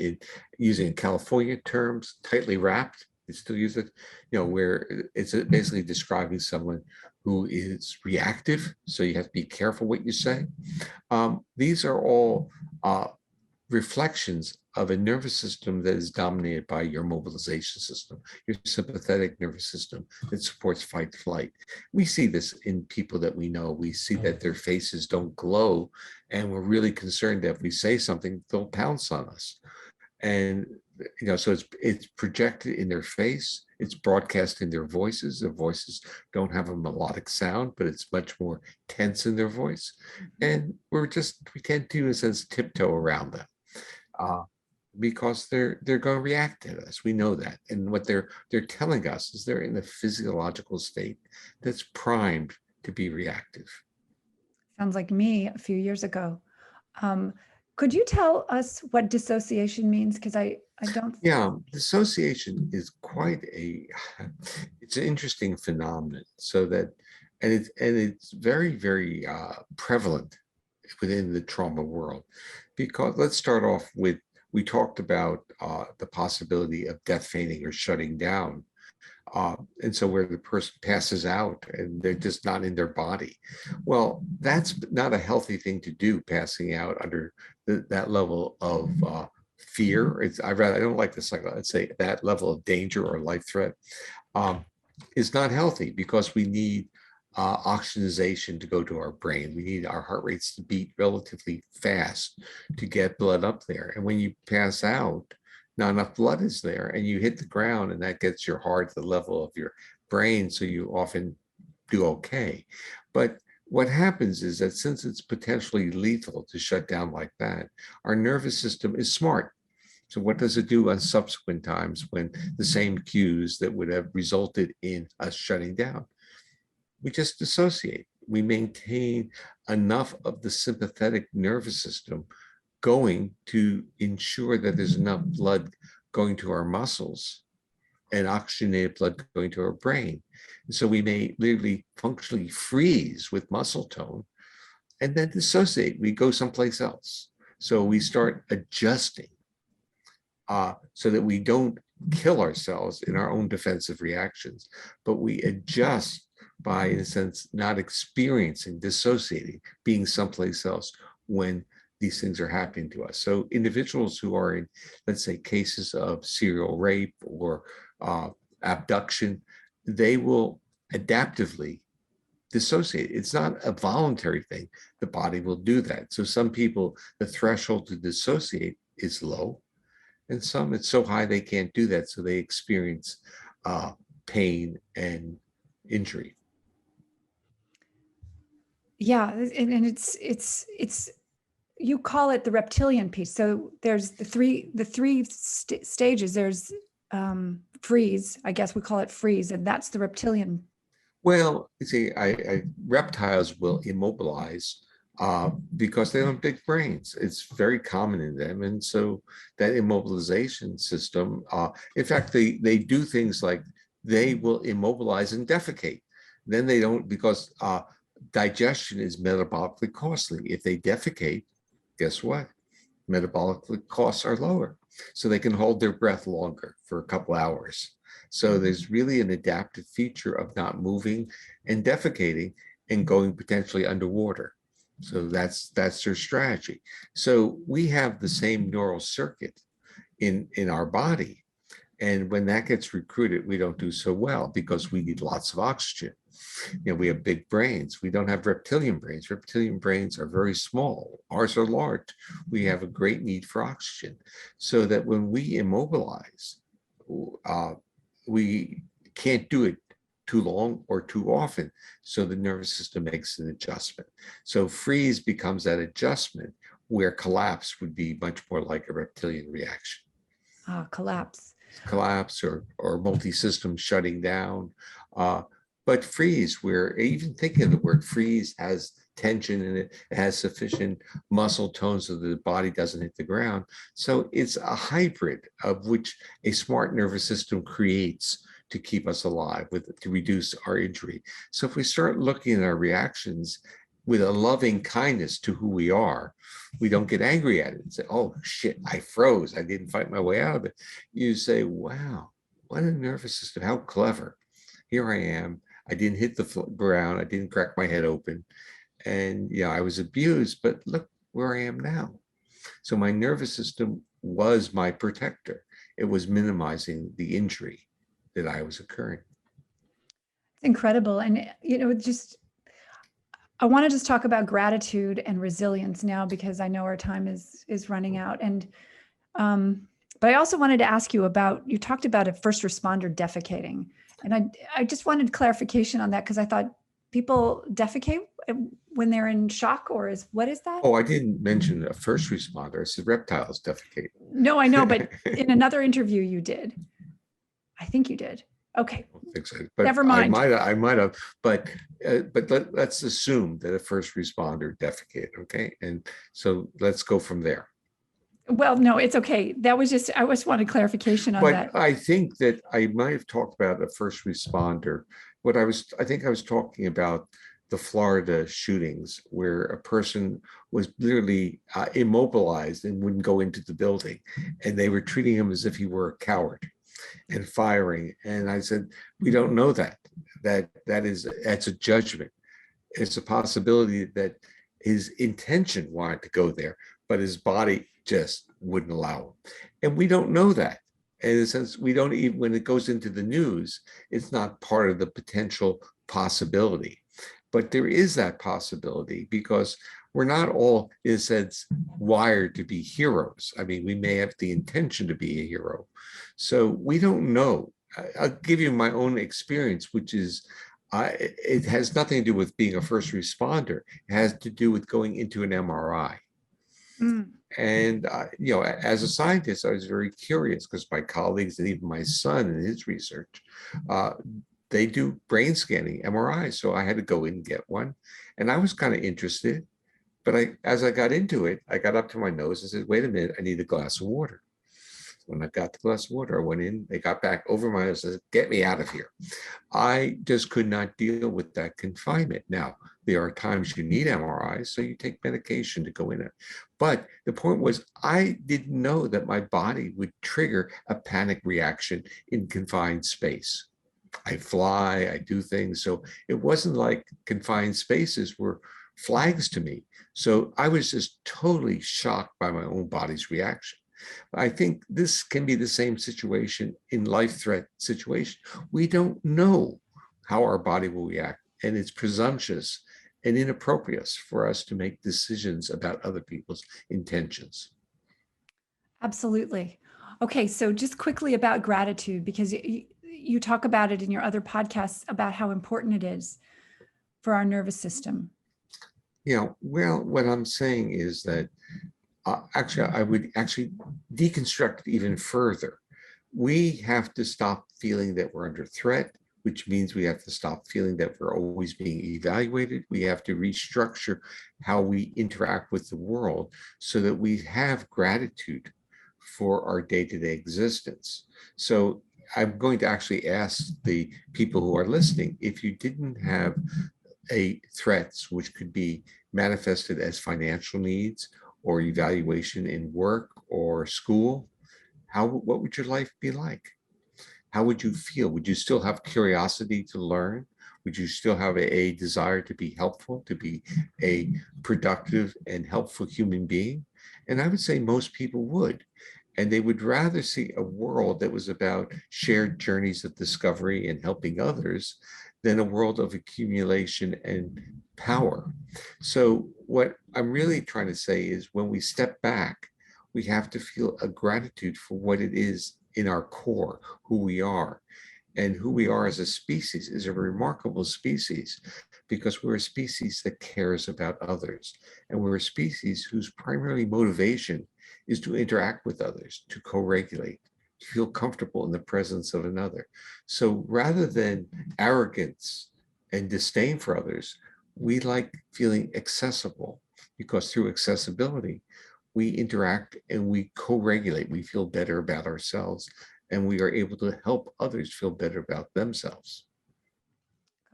using California terms, tightly wrapped. They still use it, where it's basically describing someone who is reactive. So you have to be careful what you say. These are all reflections of a nervous system that is dominated by your mobilization system, your sympathetic nervous system that supports fight flight. We see this in people that we know. We see that their faces don't glow, and we're really concerned that if we say something, they'll pounce on us. And so it's projected in their face, it's broadcast in their voices. Their voices don't have a melodic sound, but it's much more tense in their voice. And we tend to, in a sense, tiptoe around them. Because they're going to react to us. We know that. And what they're telling us is they're in a physiological state that's primed to be reactive. Sounds like me a few years ago. Could you tell us what dissociation means? Because I don't. Yeah, dissociation is it's an interesting phenomenon. So that, and it's very, very prevalent within the trauma world. Because let's start off with, we talked about the possibility of death fainting or shutting down. And so where the person passes out and they're just not in their body. Well, that's not a healthy thing to do, passing out under that level of fear. I don't like this, let's say that level of danger or life threat is not healthy, because we need oxygenation to go to our brain. We need our heart rates to beat relatively fast to get blood up there. And when you pass out, not enough blood is there, and you hit the ground, and that gets your heart to the level of your brain, so you often do okay. But what happens is that since it's potentially lethal to shut down like that, our nervous system is smart. So what does it do on subsequent times when the same cues that would have resulted in us shutting down? We just dissociate. We maintain enough of the sympathetic nervous system going to ensure that there's enough blood going to our muscles and oxygenated blood going to our brain. And so we may literally functionally freeze with muscle tone and then dissociate. We go someplace else. So we start adjusting so that we don't kill ourselves in our own defensive reactions, but we adjust by, in a sense, not experiencing, dissociating, being someplace else when these things are happening to us. So individuals who are in, let's say, cases of serial rape or abduction, they will adaptively dissociate. It's not a voluntary thing. The body will do that. So some people, the threshold to dissociate is low, and some it's so high they can't do that. So they experience pain and injury. Yeah, and it's you call it the reptilian piece. So there's the three stages. There's freeze. I guess we call it freeze, and that's the reptilian. Well, you see, reptiles will immobilize because they don't have big brains. It's very common in them, and so that immobilization system. In fact, they do things like they will immobilize and defecate. Then they don't, because digestion is metabolically costly. If they defecate, guess what? Metabolically costs are lower. So they can hold their breath longer for a couple hours. So there's really an adaptive feature of not moving and defecating and going potentially underwater. So that's their strategy. So we have the same neural circuit in our body. And when that gets recruited, we don't do so well because we need lots of oxygen. We have big brains. We don't have reptilian brains. Reptilian brains are very small. Ours are large. We have a great need for oxygen. So that when we immobilize, we can't do it too long or too often. So the nervous system makes an adjustment. So freeze becomes that adjustment, where collapse would be much more like a reptilian reaction. Collapse. collapse or multi-system shutting down. But freeze, where even thinking of the word freeze has tension in it, it has sufficient muscle tone so that the body doesn't hit the ground. So it's a hybrid of which a smart nervous system creates to keep us alive, to reduce our injury. So if we start looking at our reactions with a loving kindness to who we are, we don't get angry at it and say, oh shit, I froze, I didn't fight my way out of it. You say, wow, what a nervous system, how clever. Here I am, I didn't hit the ground, I didn't crack my head open. And yeah, I was abused, but look where I am now. So my nervous system was my protector. It was minimizing the injury that I was occurring. It's incredible. And, I want to just talk about gratitude and resilience now, because I know our time is running out. And, but I also wanted to ask you about, you talked about a first responder defecating. And I just wanted clarification on that, because I thought people defecate when they're in shock, or what is that? Oh, I didn't mention a first responder. I said reptiles defecate. No, I know, but in another interview you did. I think you did. Okay. I don't think so, but never mind. I might have, but let's assume that a first responder defecated. Okay, and so let's go from there. Well, no, it's okay. That was just, I just wanted clarification on that. But I think that I might have talked about a first responder. I think I was talking about the Florida shootings, where a person was literally immobilized and wouldn't go into the building, and they were treating him as if he were a coward and firing. And I said, we don't know that. That's a judgment. It's a possibility that his intention wanted to go there, but his body just wouldn't allow him. And we don't know that. And in a sense, we don't even, when it goes into the news, it's not part of the potential possibility. But there is that possibility, because we're not all, in a sense, wired to be heroes. I mean, we may have the intention to be a hero. So we don't know. I'll give you my own experience, which is, it has nothing to do with being a first responder. It has to do with going into an MRI. Mm. And, as a scientist, I was very curious, because my colleagues and even my son in his research, they do brain scanning, MRIs. So I had to go in and get one. And I was kind of interested. But as I got into it, I got up to my nose and said, wait a minute, I need a glass of water. When I got the glass of water, I went in, they got back over my nose and said, get me out of here. I just could not deal with that confinement. Now, there are times you need MRIs, so you take medication to go in it. But the point was, I didn't know that my body would trigger a panic reaction in confined space. I fly, I do things. So it wasn't like confined spaces were flags to me. So I was just totally shocked by my own body's reaction. I think this can be the same situation in life threat situation. We don't know how our body will react, and it's presumptuous and inappropriate for us to make decisions about other people's intentions. Absolutely. Okay, so just quickly about gratitude, because you talk about it in your other podcasts about how important it is for our nervous system. Well, what I'm saying is that actually, I would actually deconstruct it even further. We have to stop feeling that we're under threat, which means we have to stop feeling that we're always being evaluated. We have to restructure how we interact with the world so that we have gratitude for our day-to-day existence. So I'm going to actually ask the people who are listening, if you didn't have threats, which could be manifested as financial needs or evaluation in work or school, what would your life be like? How would you feel? Would you still have curiosity to learn? Would you still have a desire to be helpful, to be a productive and helpful human being? And I would say most people would. And they would rather see a world that was about shared journeys of discovery and helping others than a world of accumulation and power. So what I'm really trying to say is, when we step back, we have to feel a gratitude for what it is in our core, who we are. And who we are as a species is a remarkable species, because we're a species that cares about others. And we're a species whose primary motivation is to interact with others, to co-regulate, to feel comfortable in the presence of another. So rather than arrogance and disdain for others, we like feeling accessible, because through accessibility, we interact and we co-regulate. We feel better about ourselves, and we are able to help others feel better about themselves.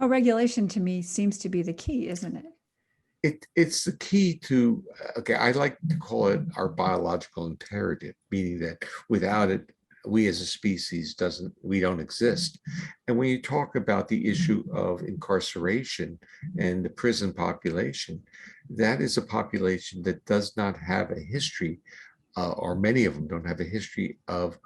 Co-regulation to me seems to be the key, isn't it? It's the key to, okay, I like to call it our biological imperative, meaning that without it, we as a species we don't exist. And when you talk about the issue of incarceration and the prison population, that is a population that does not have a history, or many of them don't have a history of,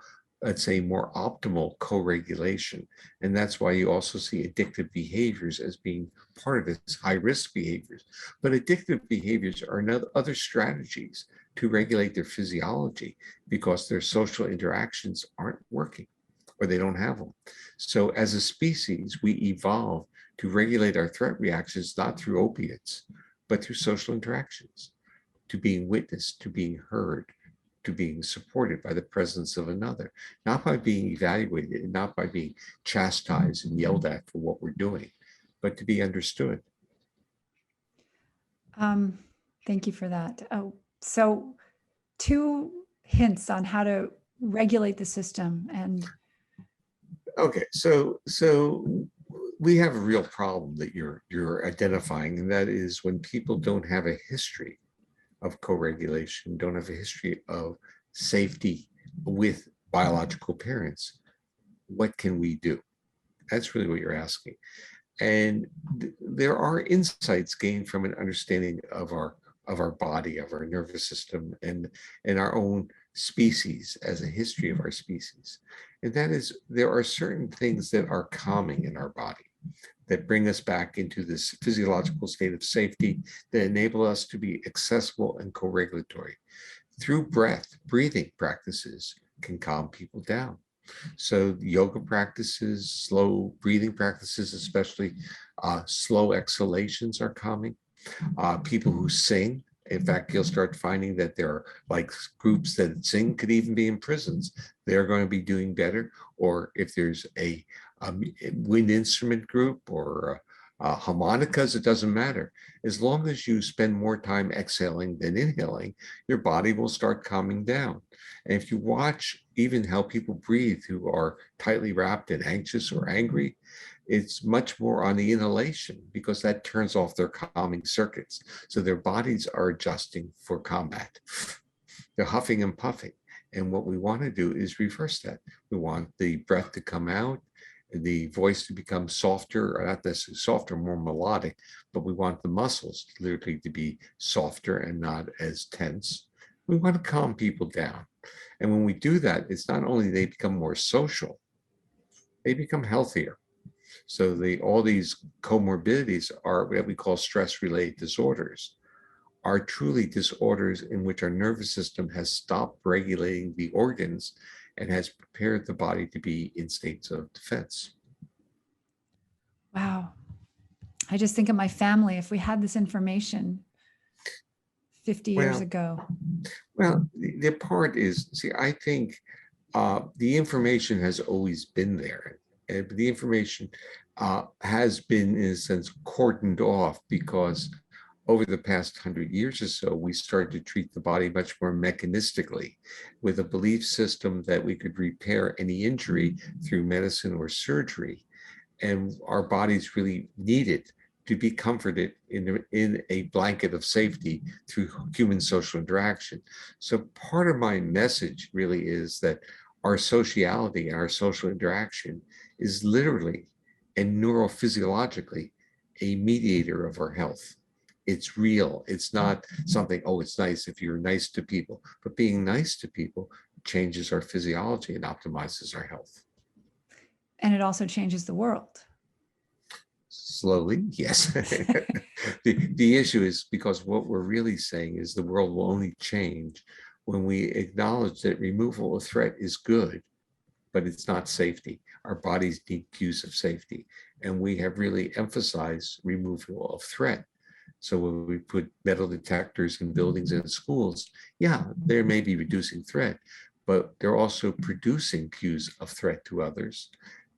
let's say, more optimal co-regulation. And that's why you also see addictive behaviors as being part of this high-risk behaviors. But addictive behaviors are other strategies to regulate their physiology, because their social interactions aren't working, or they don't have them. So as a species, we evolve to regulate our threat reactions, not through opiates, but through social interactions, to being witnessed, to being heard, to being supported by the presence of another, not by being evaluated, and not by being chastised and yelled at for what we're doing, but to be understood. Thank you for that. Oh, so 2 hints on how to regulate the system. And Okay, so we have a real problem that you're identifying, and that is when people don't have a history of co-regulation, don't have a history of safety with biological parents. What can we do? That's really what you're asking. And there are insights gained from an understanding of our body, of our nervous system, and our own species, as a history of our species. And that is, there are certain things that are calming in our body, that bring us back into this physiological state of safety, that enable us to be accessible and co-regulatory. Through breathing practices can calm people down. So yoga practices, slow breathing practices, especially slow exhalations, are calming. People who sing, in fact, you'll start finding that there are like groups that sing, could even be in prisons. They're going to be doing better. Or if there's a wind instrument group or harmonicas, it doesn't matter. As long as you spend more time exhaling than inhaling, your body will start calming down. And if you watch even how people breathe who are tightly wrapped and anxious or angry, it's much more on the inhalation, because that turns off their calming circuits. So their bodies are adjusting for combat. They're huffing and puffing. And what we want to do is reverse that. We want the breath to come out, the voice to become softer, or not necessarily softer, more melodic, but we want the muscles literally to be softer and not as tense. We want to calm people down. And when we do that, it's not only they become more social, they become healthier. So all these comorbidities are what we call stress-related disorders, are truly disorders in which our nervous system has stopped regulating the organs and has prepared the body to be in states of defense. wow, I just think of my family. If we had this information 50 years ago. Well, the part is, see, I think the information has always been there. And the information has been, in a sense, cordoned off, because over the past 100 years or so, we started to treat the body much more mechanistically, with a belief system that we could repair any injury through medicine or surgery. And our bodies really needed to be comforted in a blanket of safety through human social interaction. So part of my message really is that our sociality and our social interaction is literally and neurophysiologically a mediator of our health. It's real. It's not something, oh, it's nice if you're nice to people, but being nice to people changes our physiology and optimizes our health. And it also changes the world. Slowly, yes. The issue is, because what we're really saying is the world will only change when we acknowledge that removal of threat is good, but it's not safety. Our bodies need cues of safety. And we have really emphasized removal of threat. So when we put metal detectors in buildings and schools, yeah, there may be reducing threat, but they're also producing cues of threat to others.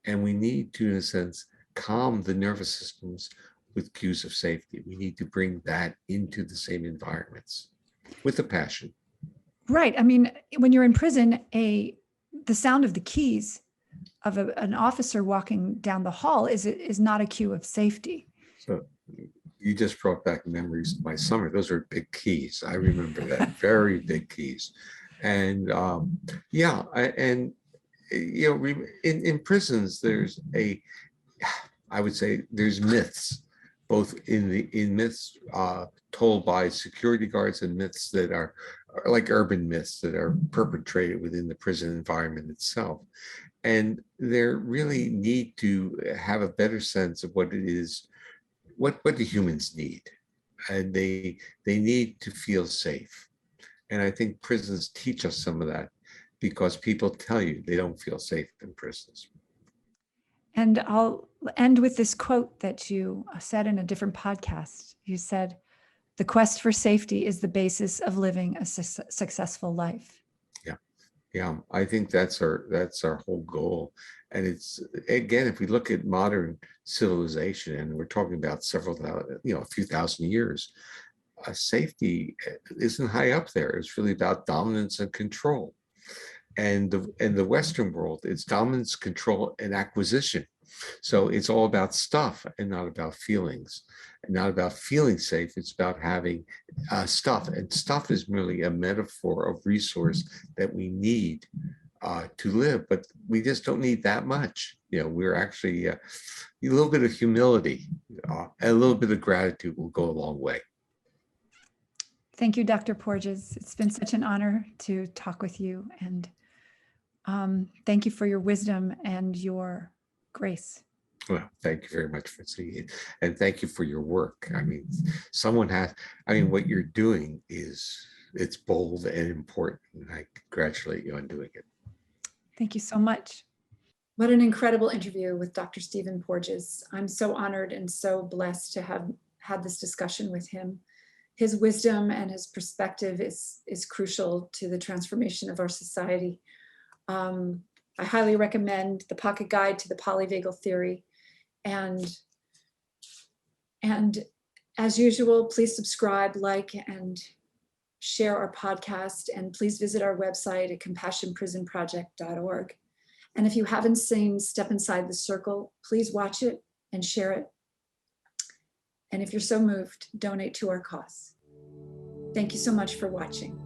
And we need to, in a sense, calm the nervous systems with cues of safety. We need to bring that into the same environments with a passion. Right. I mean, when you're in prison, the sound of the keys of an officer walking down the hall is not a cue of safety. So you just brought back memories of my summer. Those are big keys. I remember that, very big keys. And yeah, in prisons, there's I would say there's myths, both in myths told by security guards and myths that are like urban myths that are perpetrated within the prison environment itself. And they really need to have a better sense of what it is, what the humans need. And they need to feel safe. And I think prisons teach us some of that, because people tell you they don't feel safe in prisons. And I'll end with this quote that you said in a different podcast. You said, "The quest for safety is the basis of living a successful life." Yeah, I think that's our whole goal. And it's, again, if we look at modern civilization, and we're talking about a few thousand years, safety isn't high up there. It's really about dominance and control. And the Western world, it's dominance, control, and acquisition. So it's all about stuff and not about feelings, and not about feeling safe. It's about having stuff, and stuff is merely a metaphor of resource that we need to live, but we just don't need that much. We're actually a little bit of humility, a little bit of gratitude will go a long way. Thank you, Dr. Porges. It's been such an honor to talk with you, and thank you for your wisdom and your grace. Well, thank you very much for seeing it, and thank you for your work. I mean, what you're doing it's bold and important, and I congratulate you on doing it. Thank you so much. What an incredible interview with Dr. Stephen Porges. I'm so honored and so blessed to have had this discussion with him. His wisdom and his perspective is crucial to the transformation of our society. I highly recommend the Pocket Guide to the Polyvagal Theory. And as usual, please subscribe, like, and share our podcast. And please visit our website at compassionprisonproject.org. And if you haven't seen Step Inside the Circle, please watch it and share it. And if you're so moved, donate to our cause. Thank you so much for watching.